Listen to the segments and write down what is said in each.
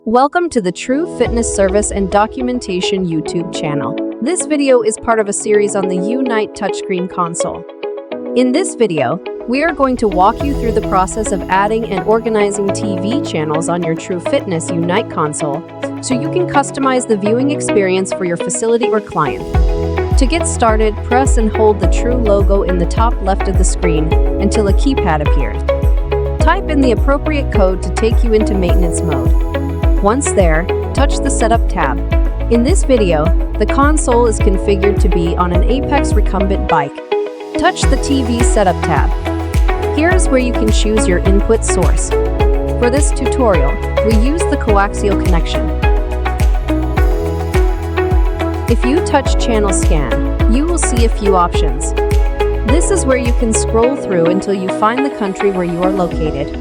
Welcome to the True Fitness Service and Documentation YouTube channel. This video is part of a series on the Unite touchscreen console. In this video, we are going to walk you through the process of adding and organizing TV channels on your True Fitness Unite console so you can customize the viewing experience for your facility or client. To get started, press and hold the True logo in the top left of the screen until a keypad appears. Type in the appropriate code to take you into maintenance mode. Once there, touch the Setup tab. In this video, the console is configured to be on an Apex recumbent bike. Touch the TV Setup tab. Here is where you can choose your input source. For this tutorial, we use the coaxial connection. If you touch Channel Scan, you will see a few options. This is where you can scroll through until you find the country where you are located.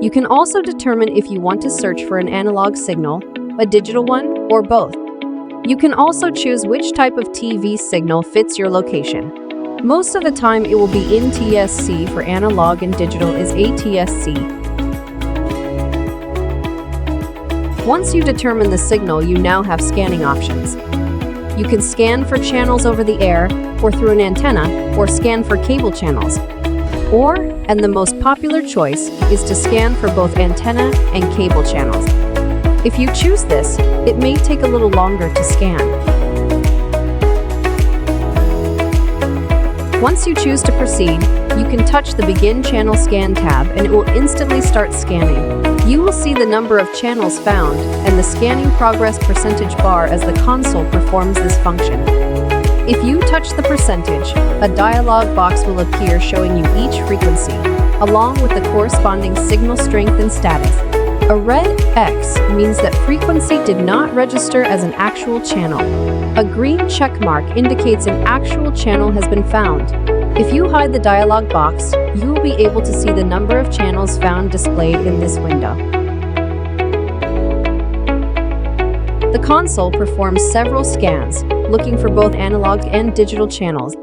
You can also determine if you want to search for an analog signal, a digital one, or both. You can also choose which type of TV signal fits your location. Most of the time it will be NTSC for analog and digital is ATSC. Once you determine the signal, you now have scanning options. You can scan for channels over the air or through an antenna, or scan for cable channels. Or, and the most popular choice, is to scan for both antenna and cable channels. If you choose this, it may take a little longer to scan. Once you choose to proceed, you can touch the Begin Channel Scan tab and it will instantly start scanning. You will see the number of channels found and the scanning progress percentage bar as the console performs this function. If you touch the percentage, a dialog box will appear showing you each frequency, along with the corresponding signal strength and status. A red X means that frequency did not register as an actual channel. A green check mark indicates an actual channel has been found. If you hide the dialog box, you will be able to see the number of channels found displayed in this window. The console performs several scans, looking for both analog and digital channels.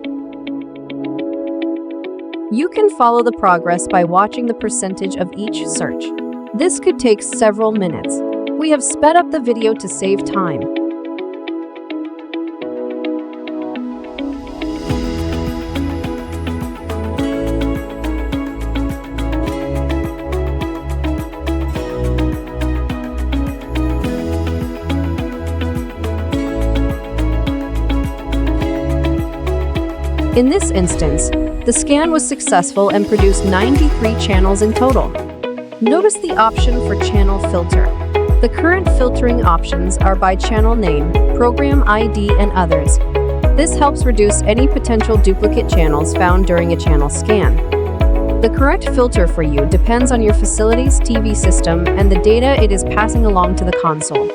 You can follow the progress by watching the percentage of each search. This could take several minutes. We have sped up the video to save time. In this instance, the scan was successful and produced 93 channels in total. Notice the option for channel filter. The current filtering options are by channel name, program ID, and others. This helps reduce any potential duplicate channels found during a channel scan. The correct filter for you depends on your facility's TV system and the data it is passing along to the console.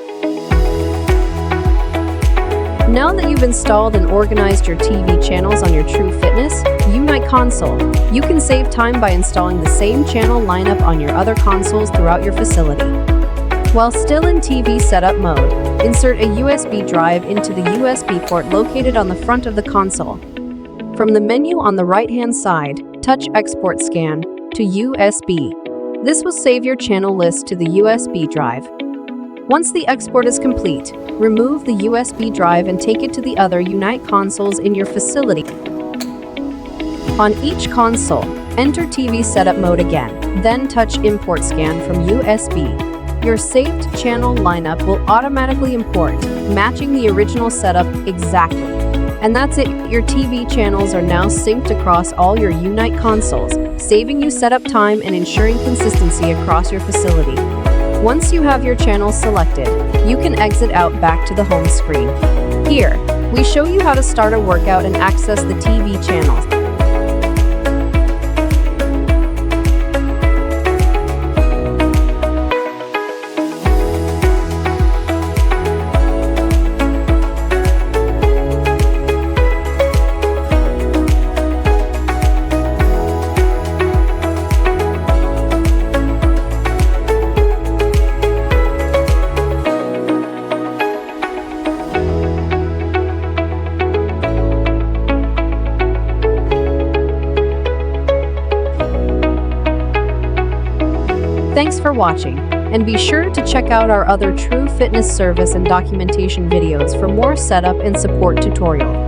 Now that you've installed and organized your TV channels on your True Fitness Unite console, you can save time by installing the same channel lineup on your other consoles throughout your facility. While still in TV setup mode, insert a USB drive into the USB port located on the front of the console. From the menu on the right-hand side, touch Export Scan to USB. This will save your channel list to the USB drive. Once the export is complete, remove the USB drive and take it to the other Unite consoles in your facility. On each console, enter TV setup mode again, then touch Import Scan from USB. Your saved channel lineup will automatically import, matching the original setup exactly. And that's it, your TV channels are now synced across all your Unite consoles, saving you setup time and ensuring consistency across your facility. Once you have your channels selected, you can exit out back to the home screen. Here, we show you how to start a workout and access the TV channels. Thanks for watching, and be sure to check out our other True Fitness service and documentation videos for more setup and support tutorial.